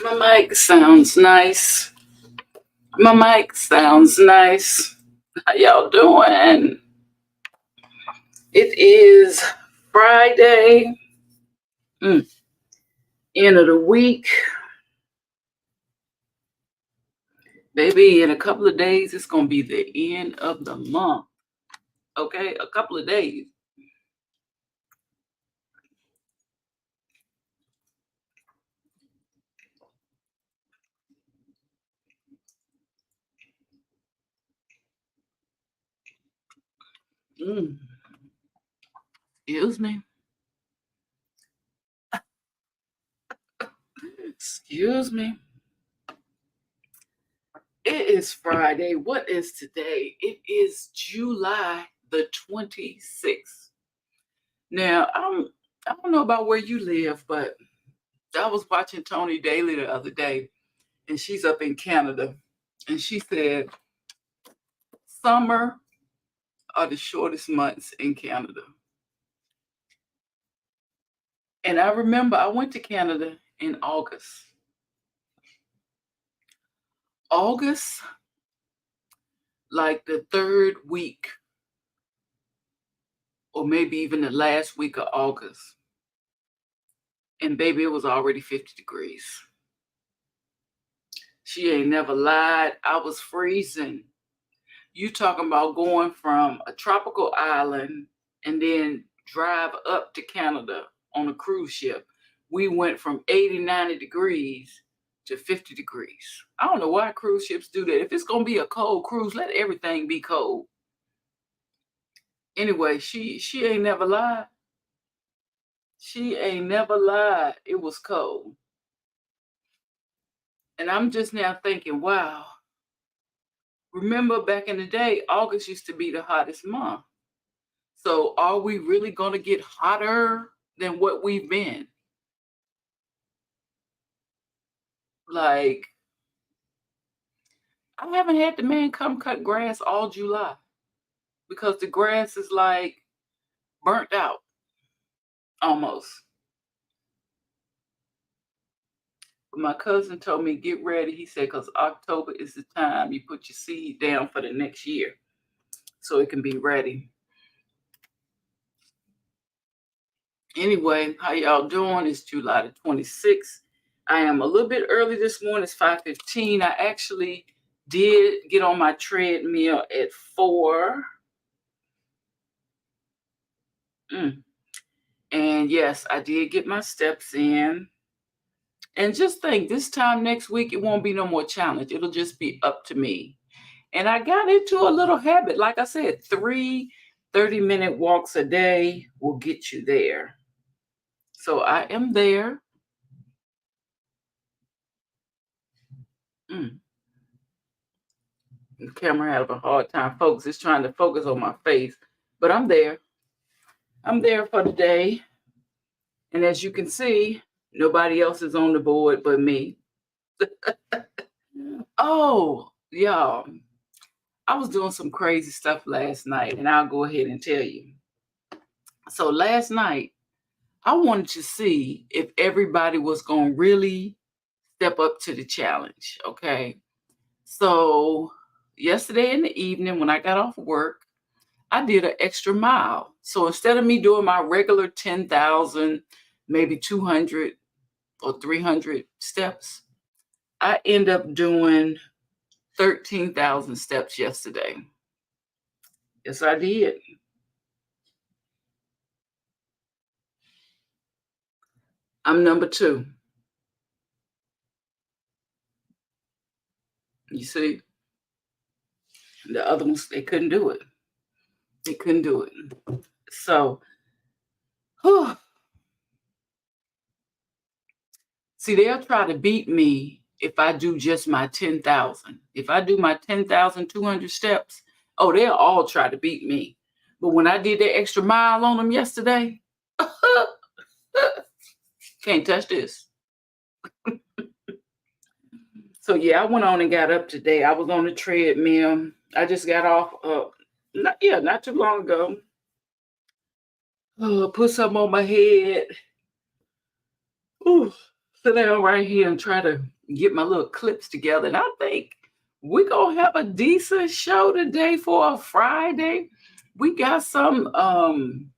My mic sounds nice. My mic sounds nice. How y'all doing? It is Friday, mm, end of the week. Baby, in a couple of days, it's going to be the end of the month. Okay, a couple of days. Mm, excuse me. Excuse me. It is Friday. What is today? It is July the 26th. Now, I don't know about where you live, but I was watching Tony Daly the other day, and she's up in Canada, and she said summer are the shortest months in Canada. And I remember I went to Canada in August. August, like the third week, or maybe even the last week of August. And baby, it was already 50 degrees. She ain't never lied. I was freezing. You talking about going from a tropical island and then drive up to Canada on a cruise ship. We went from 80, 90 degrees to 50 degrees. I don't know why cruise ships do that. If it's going to be a cold cruise, let everything be cold. Anyway, she ain't never lied. She ain't never lied. It was cold. And I'm just now thinking, wow. Remember back in the day, August used to be the hottest month. So are we really going to get hotter than what we've been? Like, I haven't had the man come cut grass all July because the grass is like burnt out almost. But my cousin told me, get ready. He said, because October is the time you put your seed down for the next year so it can be ready. Anyway, how y'all doing? It's July the 26th. I am a little bit early this morning. It's 5:15. I actually did get on my treadmill at 4. And yes, I did get my steps in. And just think, this time next week, it won't be no more challenge. It'll just be up to me. And I got into a little habit. Like I said, 3 30-minute walks a day will get you there. So I am there. The camera had a hard time focus. It's trying to focus on my face. But I'm there. I'm there for the day. And as you can see, nobody else is on the board but me. Oh, y'all. I was doing some crazy stuff last night, and I'll go ahead and tell you. So last night, I wanted to see if everybody was going to really step up to the challenge, okay? So yesterday in the evening when I got off work, I did an extra mile. So instead of me doing my regular 10,000, maybe 200 or 300 steps, I end up doing 13,000 steps yesterday. Yes, I did. I'm number 2. You see? The other ones, they couldn't do it. They couldn't do it. So, see, they'll try to beat me if I do just my 10,000. If I do my 10,200 steps, oh, they'll all try to beat me. But when I did that extra mile on them yesterday, can't touch this. So, yeah, I went on and got up today. I was on the treadmill. I just got off, not too long ago. Put something on my head. Ooh, sit down right here and try to get my little clips together. And I think we're going to have a decent show today for a Friday. We got some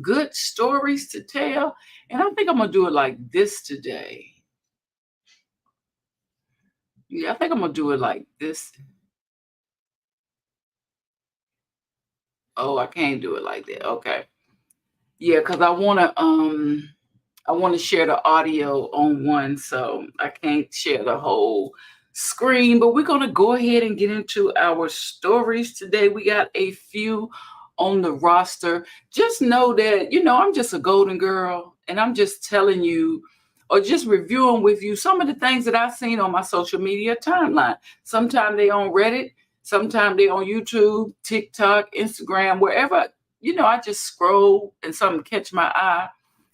good stories to tell. And I think I'm going to do it like this today. Yeah, I think I'm going to do it like this. Oh, I can't do it like that. Okay. Yeah, because I want to share the audio on one, so I can't share the whole screen. But we're gonna go ahead and get into our stories today. We got a few on the roster. Just know that I'm just a golden girl, and I'm just telling you, or just reviewing with you some of the things that I've seen on my social media timeline. Sometimes they on Reddit, sometimes they on YouTube, TikTok, Instagram, wherever. I just scroll and something catch my eye.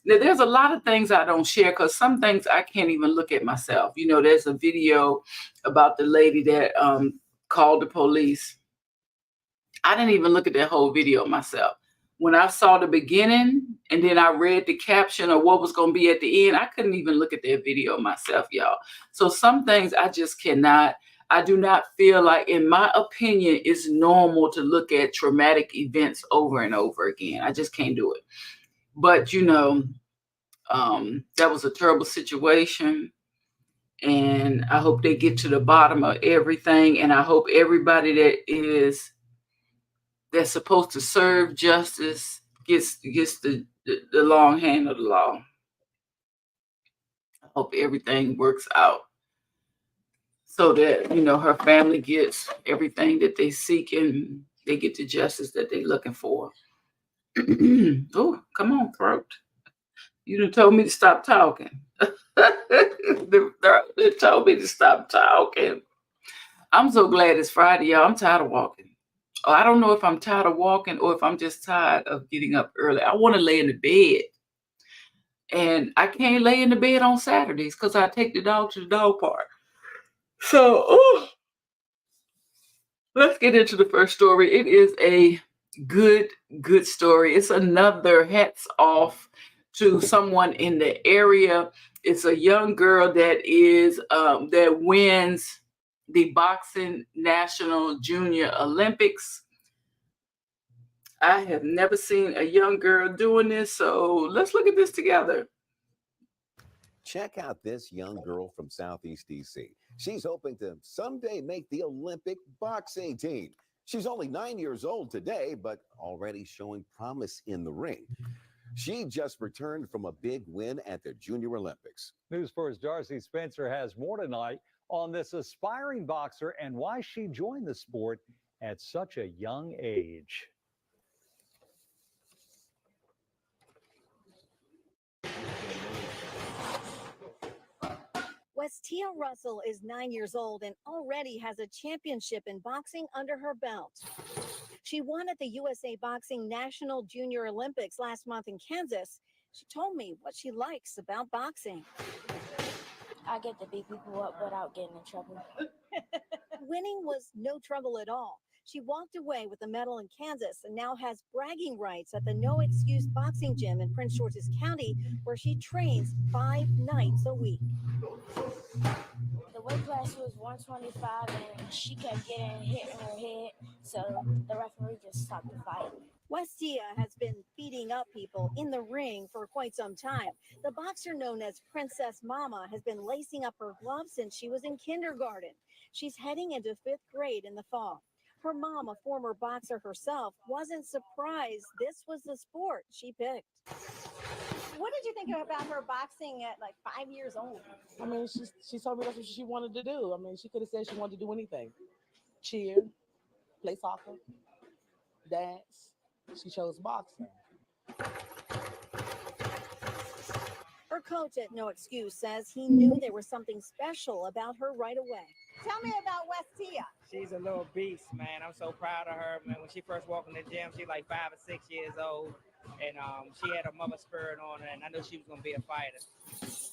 Now, there's a lot of things I don't share because some things I can't even look at myself. There's a video about the lady that called the police. I didn't even look at that whole video myself. When I saw the beginning and then I read the caption of what was going to be at the end, I couldn't even look at that video myself, y'all. So some things I just cannot. I do not feel like, in my opinion, it's normal to look at traumatic events over and over again. I just can't do it. But, that was a terrible situation. And I hope they get to the bottom of everything. And I hope everybody that's supposed to serve justice gets the long hand of the law. I hope everything works out so that, her family gets everything that they seek and they get the justice that they're looking for. Oh, come on, throat. You done told me to stop talking. They told me to stop talking. I'm so glad it's Friday, y'all. I'm tired of walking. Oh, I don't know if I'm tired of walking or if I'm just tired of getting up early. I want to lay in the bed. And I can't lay in the bed on Saturdays because I take the dog to the dog park. So, let's get into the first story. It is a good story. It's another hats off to someone in the area. It's a young girl that wins the boxing national junior Olympics. I have never seen a young girl doing this, so let's look at this together. Check out this young girl from Southeast DC. She's hoping to someday make the Olympic boxing team. She's only 9 years old today, but already showing promise in the ring. She just returned from a big win at the Junior Olympics. News 4's Darcy Spencer has more tonight on this aspiring boxer and why she joined the sport at such a young age. Westia Russell is 9 years old and already has a championship in boxing under her belt. She won at the USA Boxing National Junior Olympics last month in Kansas. She told me what she likes about boxing. I get to beat people up without getting in trouble. Winning was no trouble at all. She walked away with a medal in Kansas and now has bragging rights at the No Excuse Boxing Gym in Prince George's County, where she trains 5 nights a week. The weight class was 125, and she kept getting hit in her head, so the referee just stopped the fight. Westia has been beating up people in the ring for quite some time. The boxer known as Princess Mama has been lacing up her gloves since she was in kindergarten. She's heading into 5th grade in the fall. Her mom, a former boxer herself, wasn't surprised this was the sport she picked. What did you think about her boxing at like 5 years old? I mean, she told me that's what she wanted to do. I mean, she could have said she wanted to do anything. Cheer, play soccer, dance. She chose boxing. Her coach at No Excuse says he knew there was something special about her right away. Tell me about Westia. She's a little beast, man. I'm so proud of her, man. When she first walked in the gym, she like 5 or 6 years old. And she had her mother spurring on her, and I knew she was going to be a fighter.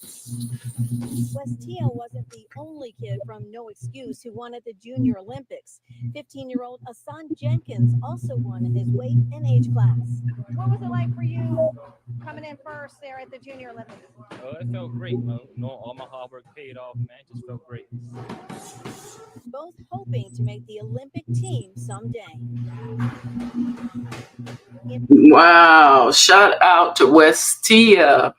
Westia wasn't the only kid from No Excuse who won at the Junior Olympics. 15-year-old Asan Jenkins also won in his weight and age class. What was it like for you coming in first there at the Junior Olympics? Oh, it felt great. All my hard work paid off, man. It just felt great. Both hoping to make the Olympic team someday. Wow. Shout out to Westia.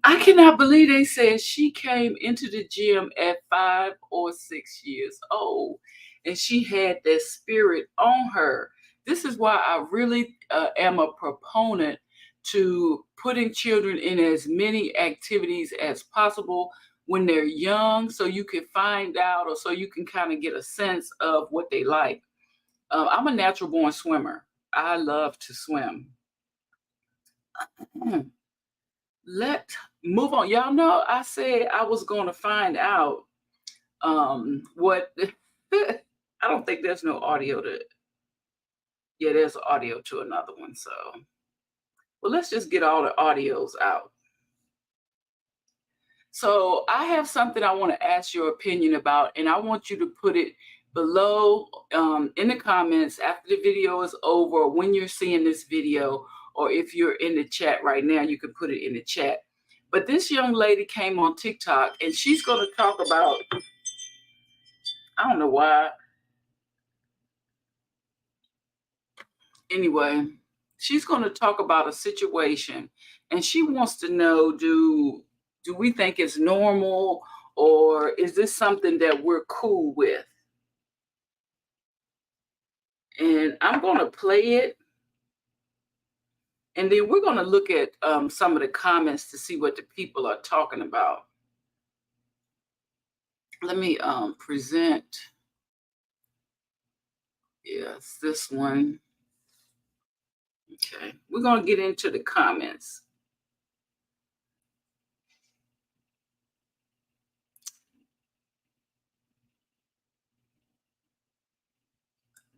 I cannot believe they said she came into the gym at 5 or 6 years old and she had that spirit on her. This is why I really am a proponent to putting children in as many activities as possible when they're young, so you can find out, or so you can kind of get a sense of what they like. I'm a natural born swimmer. I love to swim. Let's move on. Y'all know I said I was going to find out what I don't think there's no audio to. Yeah, there's audio to another one. So, well, let's just get all the audios out. So I have something I want to ask your opinion about, and I want you to put it below in the comments after the video is over, when you're seeing this video, or if you're in the chat right now, you can put it in the chat. But this young lady came on TikTok, and she's going to talk about, I don't know why. Anyway, she's going to talk about a situation, and she wants to know, do we think it's normal, or is this something that we're cool with? And I'm going to play it. And then we're going to look at some of the comments to see what the people are talking about. Let me present. Yes, this one. Okay, we're going to get into the comments.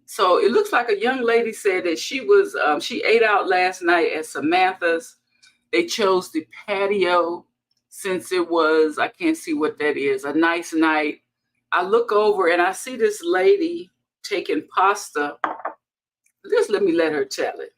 So it looks like a young lady said that she ate out last night at Samantha's. They chose the patio since it was, I can't see what that is, a nice night. I look over and I see this lady taking pasta. Just let her tell it.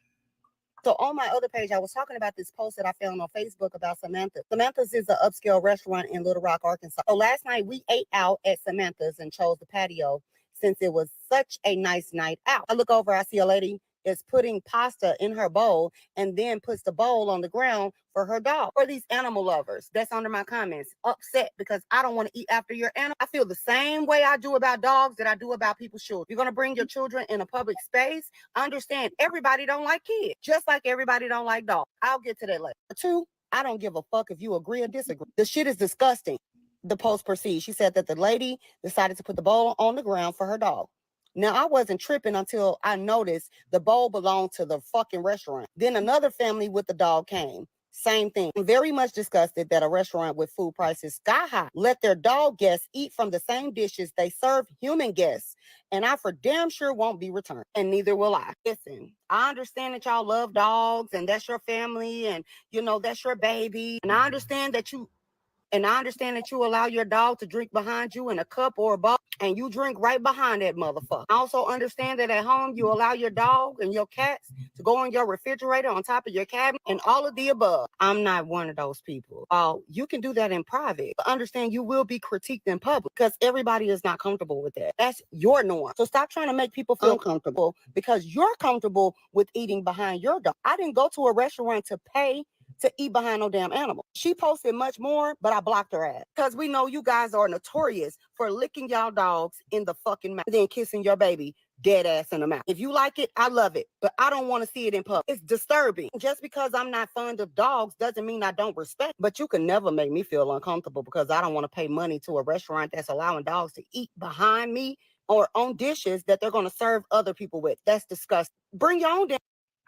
So on my other page, I was talking about this post that I found on Facebook about Samantha. Samantha's is an upscale restaurant in Little Rock, Arkansas. So last night we ate out at Samantha's and chose the patio since it was such a nice night out. I look over, I see a lady is putting pasta in her bowl and then puts the bowl on the ground for her dog. For these animal lovers that's under my comments, upset because I don't want to eat after your animal. I feel the same way I do about dogs that I do about people's children. You're going to bring your children in a public space. I understand everybody don't like kids, just like everybody don't like dogs. I'll get to that later. 2, I don't give a fuck if you agree or disagree. The shit is disgusting. The post proceeds. She said that the lady decided to put the bowl on the ground for her dog. Now, I wasn't tripping until I noticed the bowl belonged to the fucking restaurant. Then another family with the dog came. Same thing. I'm very much disgusted that a restaurant with food prices sky high let their dog guests eat from the same dishes they serve human guests. And I for damn sure won't be returned. And neither will I. Listen, I understand that y'all love dogs and that's your family and, you know, that's your baby. And I understand that you allow your dog to drink behind you in a cup or a bowl, and you drink right behind that motherfucker. I also understand that at home, you allow your dog and your cats to go in your refrigerator on top of your cabinet and all of the above. I'm not one of those people. You can do that in private, but understand you will be critiqued in public because everybody is not comfortable with that. That's your norm. So stop trying to make people feel uncomfortable because you're comfortable with eating behind your dog. I didn't go to a restaurant to pay to eat behind no damn animal. She posted much more, but I blocked her ass. Because we know you guys are notorious for licking y'all dogs in the fucking mouth, then kissing your baby dead ass in the mouth. If you like it, I love it, but I don't want to see it in public. It's disturbing. Just because I'm not fond of dogs doesn't mean I don't respect, but you can never make me feel uncomfortable because I don't want to pay money to a restaurant that's allowing dogs to eat behind me or on dishes that they're going to serve other people with. That's disgusting. Bring your own damn.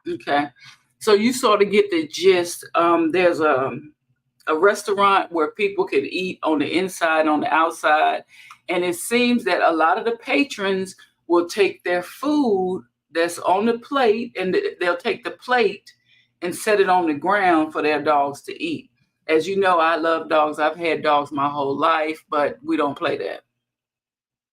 Okay. So you sort of get the gist. There's a restaurant where people can eat on the inside, on the outside. And it seems that a lot of the patrons will take their food that's on the plate and they'll take the plate and set it on the ground for their dogs to eat. As you know, I love dogs. I've had dogs my whole life, but we don't play that.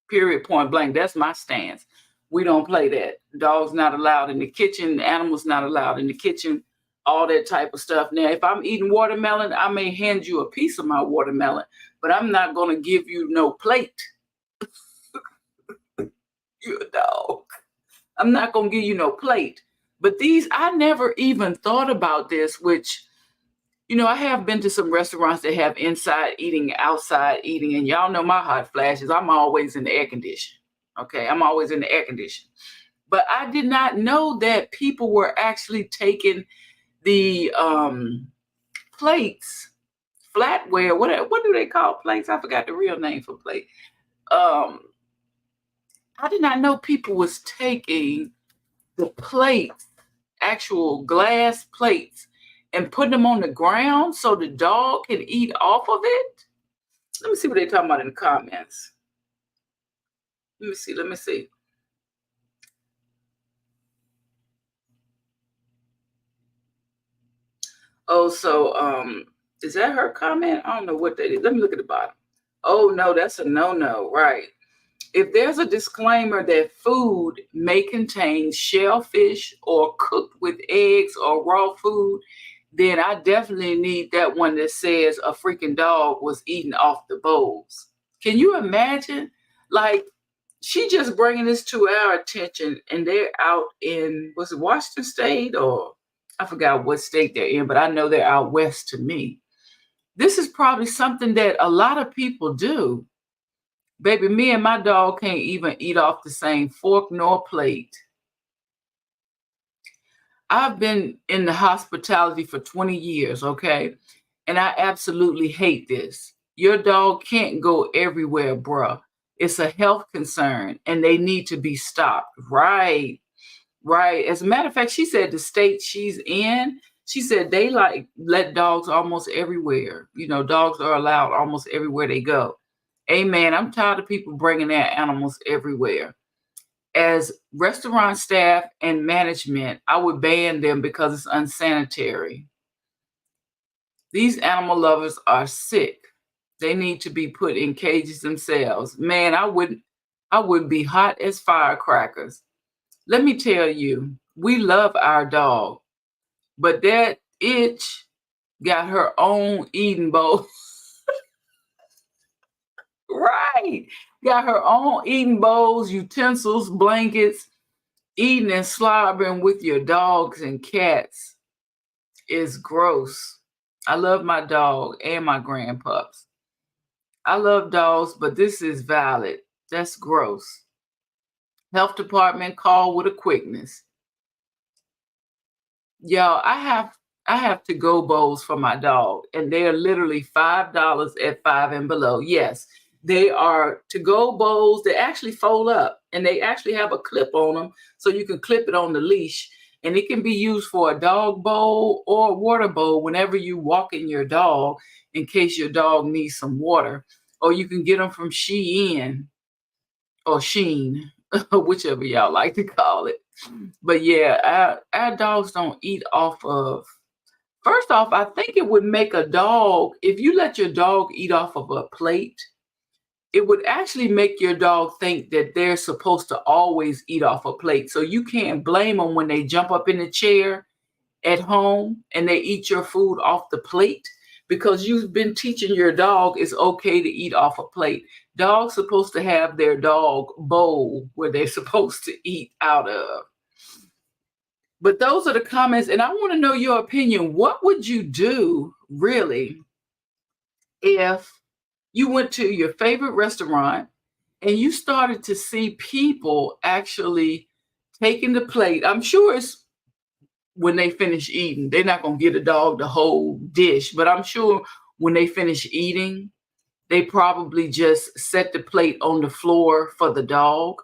Period, point blank. That's my stance. We don't play that. Dogs not allowed in the kitchen. Animals not allowed in the kitchen. All that type of stuff. Now, if I'm eating watermelon, I may hand you a piece of my watermelon, but I'm not going to give you no plate. You're a dog. I'm not going to give you no plate. But these, I never even thought about this, which, you know, I have been to some restaurants that have inside eating, outside eating, and y'all know my hot flashes. I'm always in the air condition. Okay, I'm always in the air condition. But I did not know that people were actually taking the plates, flatware. What do they call plates? I forgot the real name for plate. I did not know people was taking the plates, actual glass plates, and putting them on the ground so the dog can eat off of it. Let me see what they're talking about in the comments. Let me see. Oh, so is that her comment? I don't know what that is. Let me look at the bottom. Oh no, that's a no-no, right? If there's a disclaimer that food may contain shellfish or cooked with eggs or raw food, then I definitely need that one that says a freaking dog was eating off the bowls. Can you imagine? Like, she just bringing this to our attention, and they're out in, was it Washington State, or I forgot what state they're in, but I know they're out west to me. This is probably something that a lot of people do. Baby, me and my dog can't even eat off the same fork nor plate. I've been in the hospitality for 20 years, okay? And I absolutely hate this. Your dog can't go everywhere, bruh. It's a health concern and they need to be stopped. Right. As a matter of fact, she said the state she's in, she said they like let dogs almost everywhere. You know, dogs are allowed almost everywhere they go. Amen. I'm tired of people bringing their animals everywhere. As restaurant staff and management, I would ban them because it's unsanitary. These animal lovers are sick. They need to be put in cages themselves. Man, I would be hot as firecrackers. Let me tell you, we love our dog, but that itch got her own eating bowl. Right. Got her own eating bowls, utensils, blankets. Eating and slobbering with your dogs and cats is gross. I love my dog and my grandpups. I love dogs, but this is valid. That's gross. Health department, call with a quickness. Y'all, I have to go bowls for my dog, and they're literally $5 at 5 and below. Yes, they are to-go bowls. They actually fold up, and they actually have a clip on them, so you can clip it on the leash, and it can be used for a dog bowl or a water bowl whenever you walking your dog in case your dog needs some water. Or you can get them from Shein or Sheen, whichever y'all like to call it. But yeah, our dogs don't eat off of. First off, I think it would make a dog, if you let your dog eat off of a plate, it would actually make your dog think that they're supposed to always eat off a plate. So you can't blame them when they jump up in the chair at home and they eat your food off the plate, because you've been teaching your dog it's okay to eat off a plate. Dogs supposed to have their dog bowl where they're supposed to eat out of. But those are the comments, and I want to know your opinion. What would you do, really, if you went to your favorite restaurant and you started to see people actually taking the plate? I'm sure it's when they finish eating. They're not going to get a dog the whole dish, but I'm sure when they finish eating, they probably just set the plate on the floor for the dog.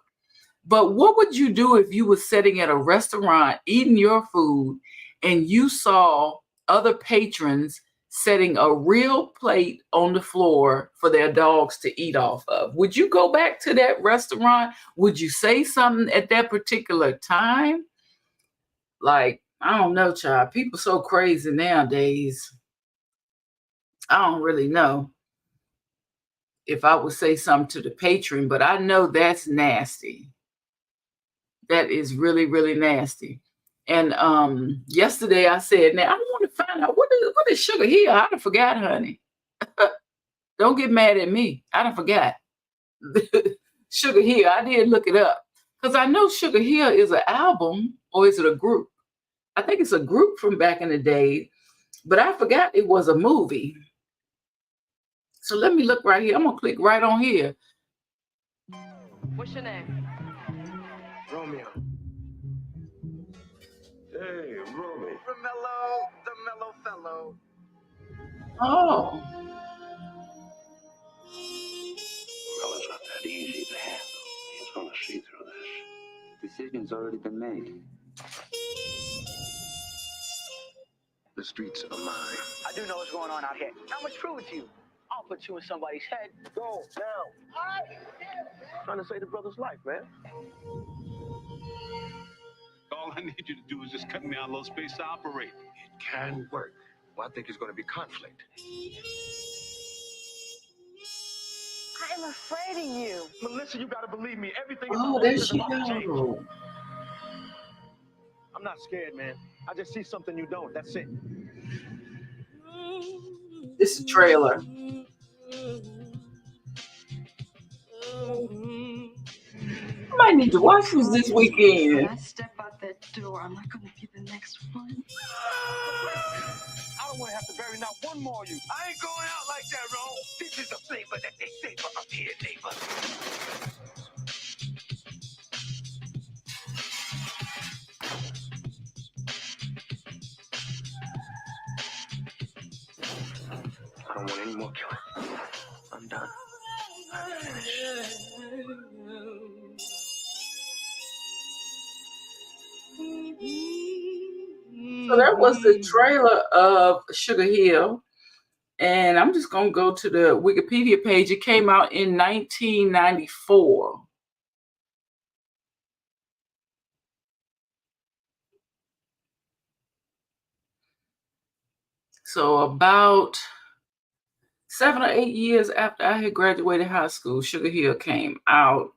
But what would you do if you were sitting at a restaurant eating your food and you saw other patrons setting a real plate on the floor for their dogs to eat off of? Would you go back to that restaurant? Would you say something at that particular time? Like, I don't know, child. People so crazy nowadays. I don't really know if I would say something to the patron, but I know that's nasty. That is really, really nasty. And yesterday I said, now I want to find out what is Sugar Hill. I done forgot, honey. Don't get mad at me. I done forgot. Sugar Hill. I did look it up. Because I know Sugar Hill is an album, or is it a group? I think it's a group from back in the day, but I forgot it was a movie. So let me look right here. I'm going to click right on here. What's your name? Romeo. Hey, Romy. Romello, the mellow fellow. Oh. Well, it's not that easy to handle. He's gonna see through this. Decision's already been made. The streets are mine. I do know what's going on out here. Not much true with you. I'll put you in somebody's head. Go now. Trying to save the brother's life, man. All I need you to do is just cut me out a little space to operate. It can work. Well, I think there's going to be conflict. I'm afraid of you. Melissa, you got to believe me. Everything Oh, there she goes. I'm not scared, man. I just see something you don't. That's it. This is a trailer. I might need to watch this weekend. When I step out that door, I'm not going to be the next one. I don't want to have to bury not one more of you. I ain't going out like that, Ron. This is the flavor that they savor up here, neighbor. I don't want any more killing. I'm done. I'm finished. So that was the trailer of Sugar Hill. And I'm just going to go to the Wikipedia page. It came out in 1994. So about 7 or 8 years after I had graduated high school, Sugar Hill came out.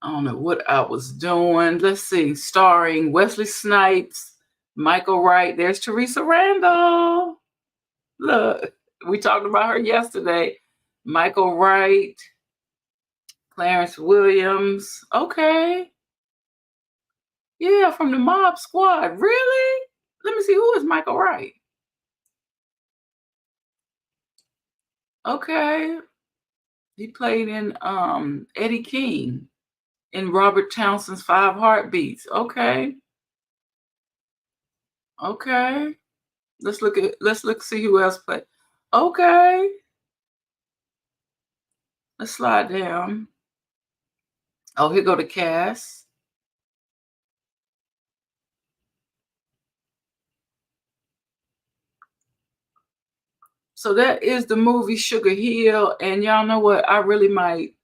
I don't know what I was doing. Let's see. Starring Wesley Snipes, Michael Wright. There's Teresa Randall. Look, we talked about her yesterday. Michael Wright, Clarence Williams. Okay. Yeah, from the Mob Squad. Really? Let me see. Who is Michael Wright? Okay. He played in Eddie King in Robert Townsend's 5 Heartbeats. Okay. Okay. Let's see who else played. Okay. Let's slide down. Oh, here go the cast. So that is the movie Sugar Hill, and y'all know what? I really might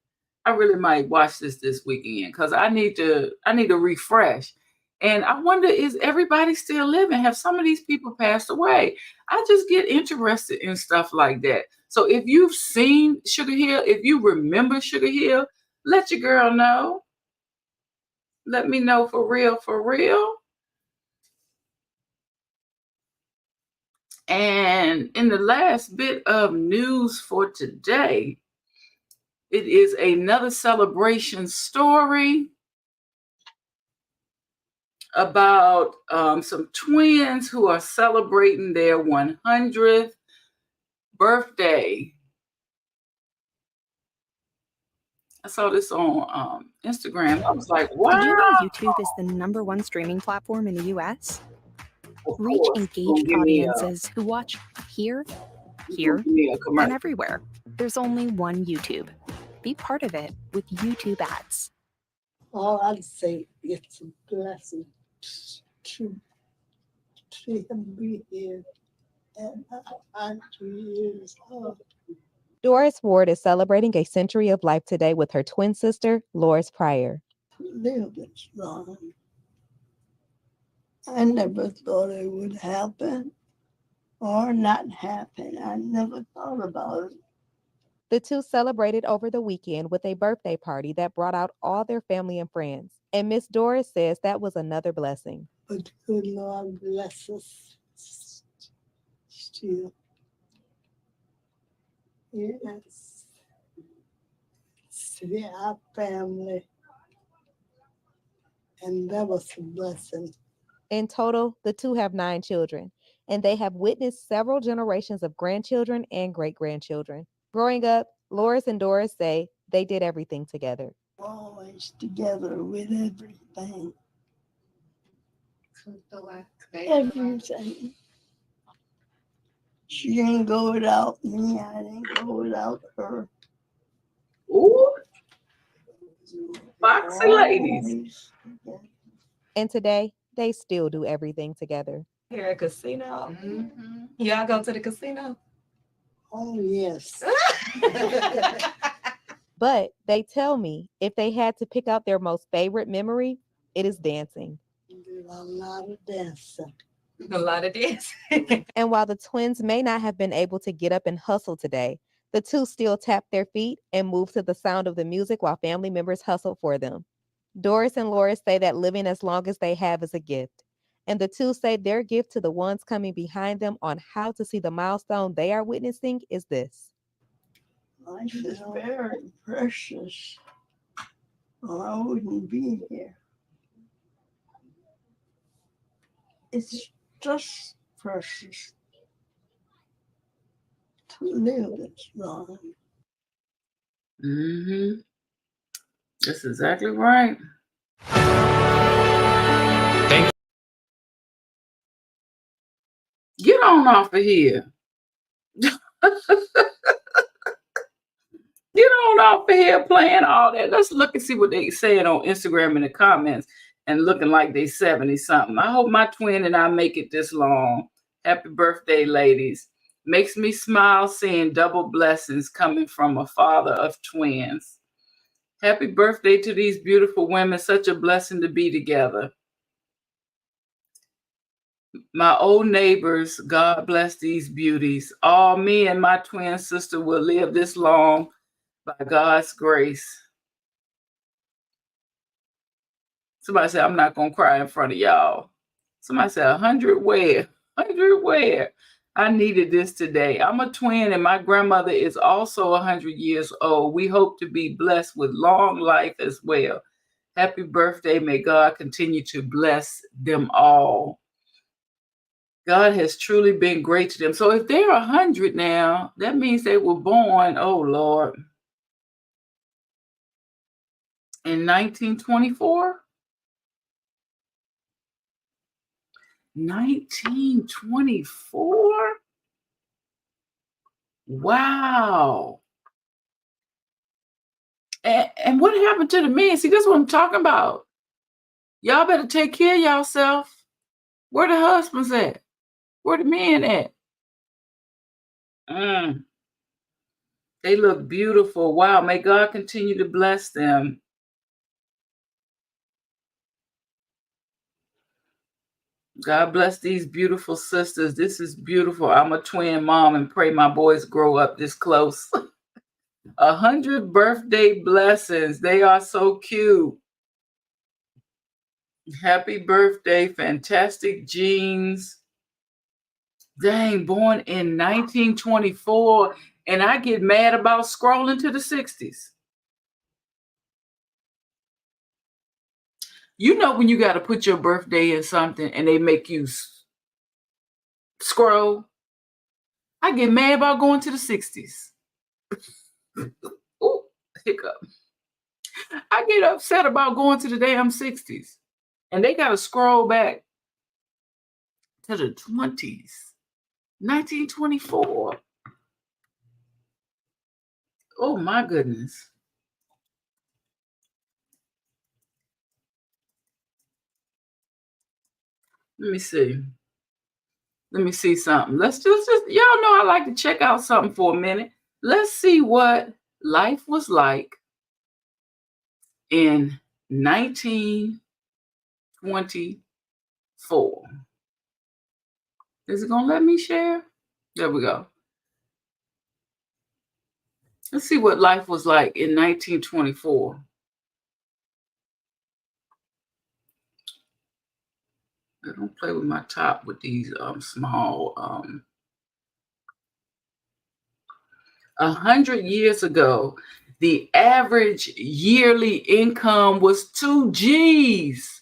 watch this weekend because I need to refresh. And I wonder, is everybody still living? Have some of these people passed away? I just get interested in stuff like that. So if you've seen Sugar Hill, if you remember Sugar Hill, let your girl know. Let me know for real, for real. And in the last bit of news for today, it is another celebration story about some twins who are celebrating their 100th birthday. I saw this on Instagram. I was like, wow. Did you know YouTube is the #1 streaming platform in the US? Reach engaged audiences who watch here, and everywhere. There's only one YouTube. Be part of it with YouTube ads. All I'd say, it's a blessing to be here at 100 years old. Doris Ward is celebrating a century of life today with her twin sister, Loris Pryor. Living strong. I never thought it would happen, or not happen. I never thought about it. The two celebrated over the weekend with a birthday party that brought out all their family and friends. And Miss Doris says that was another blessing. But good Lord bless us still. Yes. See our family. And that was a blessing. In total, the two have 9 children, and they have witnessed several generations of grandchildren and great-grandchildren. Growing up, Loris and Doris say they did everything together. Always together with everything. Everything. She didn't go without me. I didn't go without her. Ooh. Foxy ladies. And today, they still do everything together. Here at casino. Y'all go to the casino? Oh, yes. But they tell me if they had to pick out their most favorite memory, it is dancing. A lot of dancing. A lot of dancing. And while the twins may not have been able to get up and hustle today, the two still tap their feet and move to the sound of the music while family members hustle for them. Doris and Loris say that living as long as they have is a gift. And the two say their gift to the ones coming behind them on how to see the milestone they are witnessing is this. Life is very precious, or I wouldn't be here. It's just precious to live this long. Mm-hmm. That's exactly right. Thank you. Get on off of here. Get on off of here playing all that. Let's look and see what they saying on Instagram in the comments and looking like they 70-something. I hope my twin and I make it this long. Happy birthday, ladies. Makes me smile seeing double blessings coming from a father of twins. Happy birthday to these beautiful women. Such a blessing to be together. My old neighbors, God bless these beauties. All me and my twin sister will live this long by God's grace. Somebody said, I'm not going to cry in front of y'all. Somebody said, 100 where? 100 where? I needed this today. I'm a twin and my grandmother is also 100 years old. We hope to be blessed with long life as well. Happy birthday. May God continue to bless them all. God has truly been great to them. So if they're 100 now, that means they were born, oh Lord, in 1924? 1924? Wow. And what happened to the men? See, that's what I'm talking about. Y'all better take care of yourself. Where the husbands at? Where the men at? They look beautiful. Wow. May God continue to bless them. God bless these beautiful sisters. This is beautiful. I'm a twin mom and pray my boys grow up this close. 100 birthday blessings. They are so cute. Happy birthday, fantastic genes. Dang, born in 1924. And I get mad about scrolling to the 60s. You know when you got to put your birthday in something and they make you scroll? I get mad about going to the 60s. Ooh, hiccup. I get upset about going to the damn 60s. And they got to scroll back to the 20s. 1924. Oh, my goodness. Let me see. Let me see something. Let's just y'all know I like to check out something for a minute. Let's see what life was like in 1924. Is it going to let me share? There we go. Let's see what life was like in 1924. I don't play with my top with these small. 100 years ago, the average yearly income was 2 G's.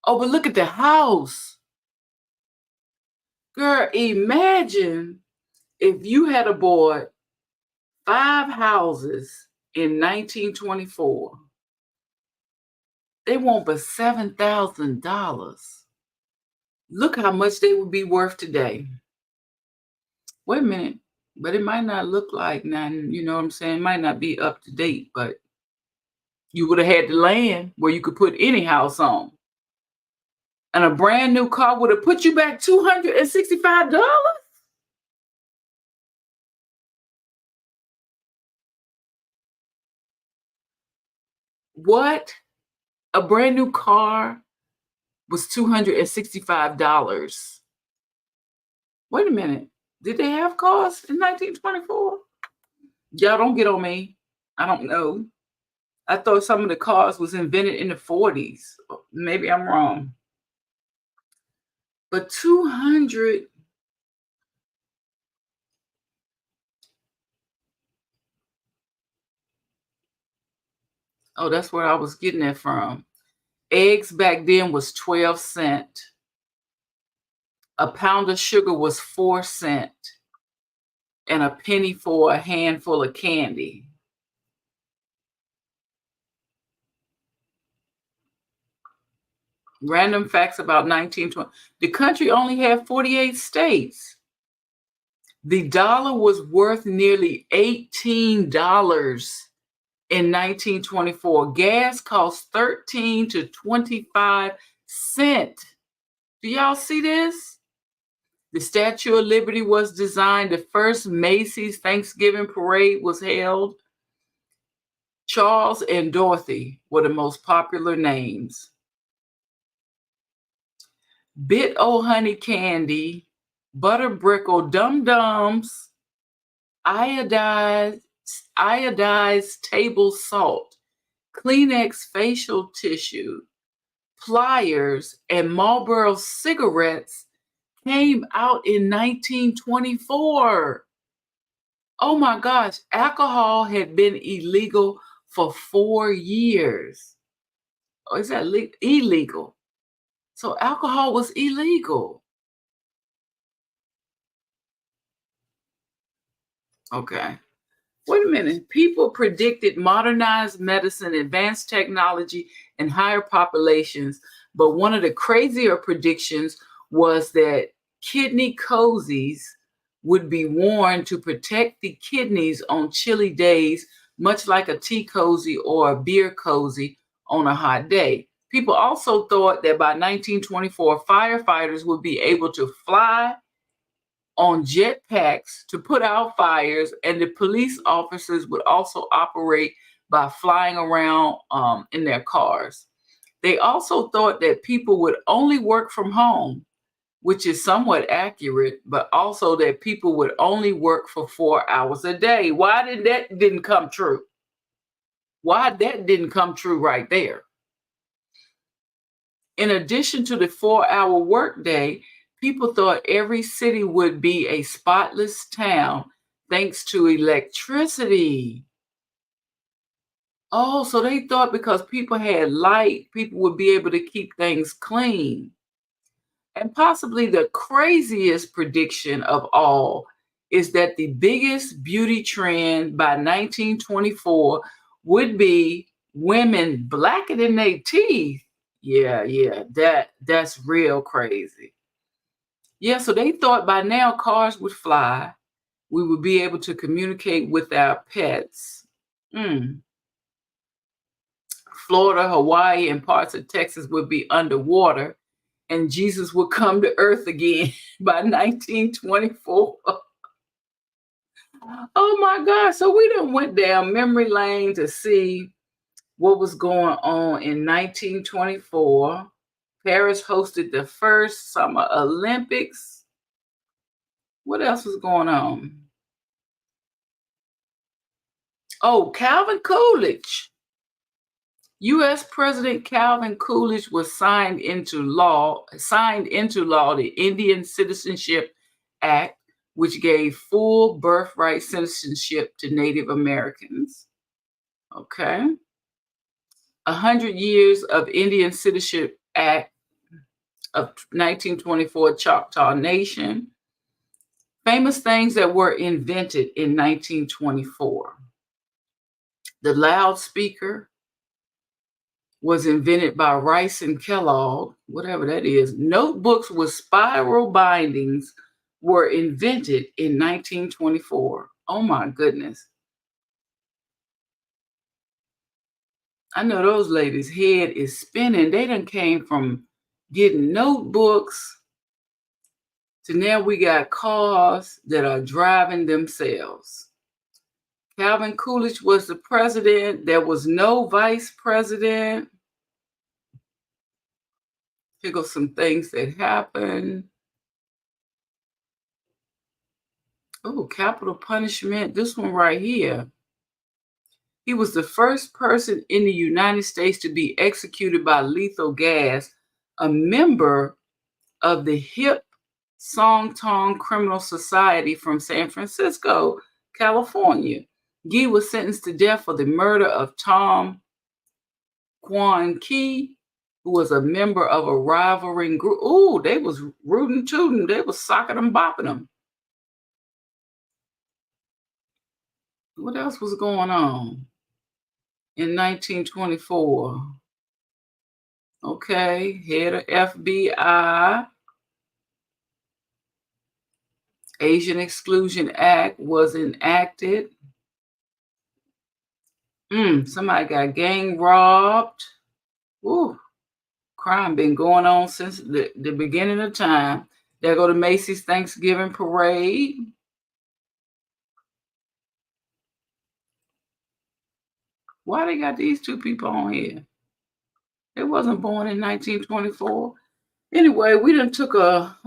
Oh, but look at the house. Girl, imagine if you had bought 5 houses in 1924. They want but $7,000. Look how much they would be worth today. Wait a minute, but it might not look like nothing, you know what I'm saying? It might not be up to date, but you would have had the land where you could put any house on. And a brand new car would have put you back $265. What? A brand new car was $265. Wait a minute. Did they have cars in 1924? Y'all don't get on me. I don't know. I thought some of the cars was invented in the 40s. Maybe I'm wrong. But 200. Oh, that's where I was getting that from. Eggs back then was 12 cents. A pound of sugar was 4 cents. And a penny for a handful of candy. Random facts about 1920. The country only had 48 states. The dollar was worth nearly $18 in 1924. Gas cost 13 to 25 cents. Do y'all see this? The Statue of Liberty was designed. The first Macy's Thanksgiving parade was held. Charles and Dorothy were the most popular names. Bit O' Honey candy, butter brickle, dum-dums, iodized table salt, Kleenex facial tissue, pliers, and Marlboro cigarettes came out in 1924. Oh my gosh, alcohol had been illegal for 4 years. Oh, is that illegal? So alcohol was illegal. Okay. Wait a minute. People predicted modernized medicine, advanced technology, and higher populations. But one of the crazier predictions was that kidney cozies would be worn to protect the kidneys on chilly days, much like a tea cozy or a beer cozy on a hot day. People also thought that by 1924, firefighters would be able to fly on jetpacks to put out fires, and the police officers would also operate by flying around in their cars. They also thought that people would only work from home, which is somewhat accurate, but also that people would only work for 4 hours a day. Why didn't come true? Why that didn't come true right there? In addition to the 4-hour workday, people thought every city would be a spotless town thanks to electricity. Oh, so they thought because people had light, people would be able to keep things clean. And possibly the craziest prediction of all is that the biggest beauty trend by 1924 would be women blackening their teeth. Yeah, that's real crazy. Yeah, so they thought by now cars would fly. We would be able to communicate with our pets. Florida, Hawaii, and parts of Texas would be underwater, and Jesus would come to earth again by 1924. Oh my God. So we done went down memory lane to see what was going on in 1924. Paris hosted the first Summer Olympics. What else was going on? Oh, Calvin Coolidge. U.S. President Calvin Coolidge was signed into law the Indian Citizenship Act, which gave full birthright citizenship to Native Americans. Okay. 100 years of Indian Citizenship Act of 1924, Choctaw Nation. Famous things that were invented in 1924. The loudspeaker was invented by Rice and Kellogg, whatever that is. Notebooks with spiral bindings were invented in 1924. Oh my goodness. I know those ladies' head is spinning. They done came from getting notebooks to now we got cars that are driving themselves. Calvin Coolidge was the president. There was no vice president. Here go some things that happened. Oh, capital punishment. This one right here. He was the first person in the United States to be executed by lethal gas, a member of the hip Song Tong Criminal Society from San Francisco, California. Gee was sentenced to death for the murder of Tom Quan Key, who was a member of a rivaling group. Ooh, they was rootin' tootin'. They was socking them, bopping them. What else was going on in 1924? Okay, head of FBI. Asian Exclusion Act was enacted. Somebody got gang robbed. Ooh, crime been going on since the beginning of time. There go to Macy's Thanksgiving Parade. Why they got these two people on here? They wasn't born in 1924. Anyway, we done took a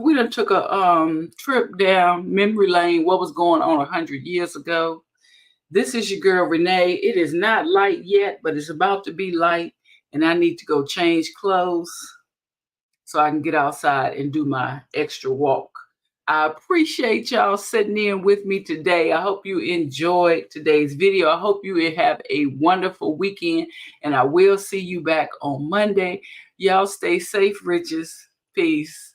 trip down memory lane. What was going on 100 years ago? This is your girl Renee. It is not light yet, but it's about to be light, and I need to go change clothes so I can get outside and do my extra walk. I appreciate y'all sitting in with me today. I hope you enjoyed today's video. I hope you have a wonderful weekend, and I will see you back on Monday. Y'all stay safe, riches. Peace.